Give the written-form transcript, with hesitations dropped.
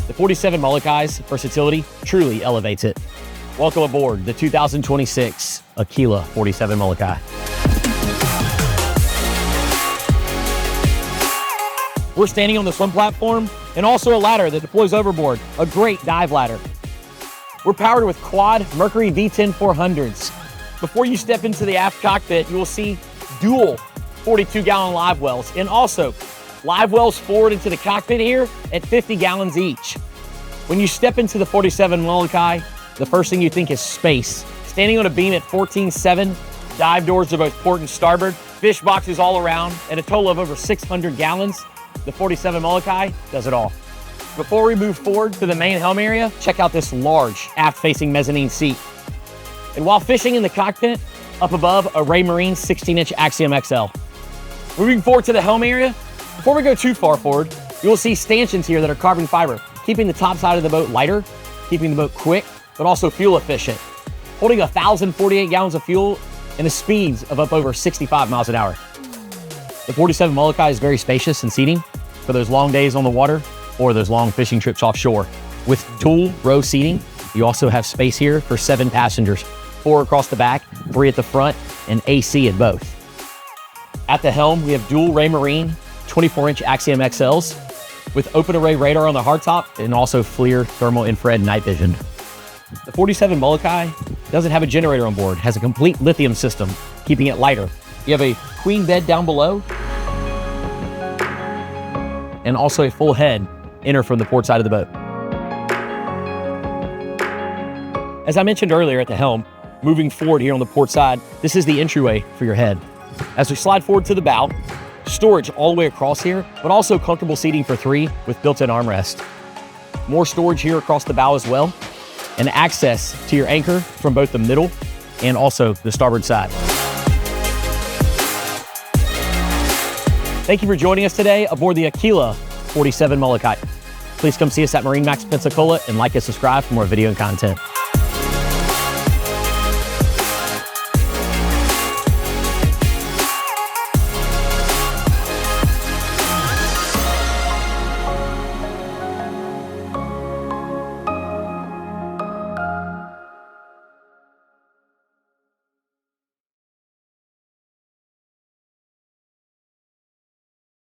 The 47 Molokai's versatility truly elevates it. Welcome aboard the 2026 Aquila 47 Molokai. We're standing on the swim platform and also a ladder that deploys overboard, a great dive ladder. We're powered with quad Mercury V10 400s. Before you step into the aft cockpit, you will see dual 42-gallon live wells and also live wells forward into the cockpit here at 50 gallons each. When you step into the 47 Molokai, the first thing you think is space. Standing on a beam at 14.7, dive doors to both port and starboard, fish boxes all around, and a total of over 600 gallons, the 47 Molokai does it all. Before we move forward to the main helm area, check out this large aft-facing mezzanine seat. And while fishing in the cockpit, up above, a Marine 16-inch Axiom XL. Moving forward to the helm area, before we go too far forward, you will see stanchions here that are carbon fiber, keeping the top side of the boat lighter, keeping the boat quick, but also fuel efficient, holding 1,048 gallons of fuel and the speeds of up over 65 miles an hour. The 47 Molokai is very spacious in seating for those long days on the water or those long fishing trips offshore. With dual row seating, you also have space here for 7 passengers, 4 across the back, 3 at the front, and AC at both. At the helm, we have dual Marine 24-inch Axiom XLs with open array radar on the hardtop and also FLIR thermal infrared night vision. The 47 Molokai doesn't have a generator on board, has a complete lithium system, keeping it lighter. You have a queen bed down below and also a full head enter from the port side of the boat. As I mentioned earlier at the helm, moving forward here on the port side, this is the entryway for your head. As we slide forward to the bow, storage all the way across here, but also comfortable seating for 3 with built-in armrest. More storage here across the bow as well, and access to your anchor from both the middle and also the starboard side. Thank you for joining us today aboard the Aquila 47 Molokai. Please come see us at MarineMax Pensacola and like and subscribe for more video and content.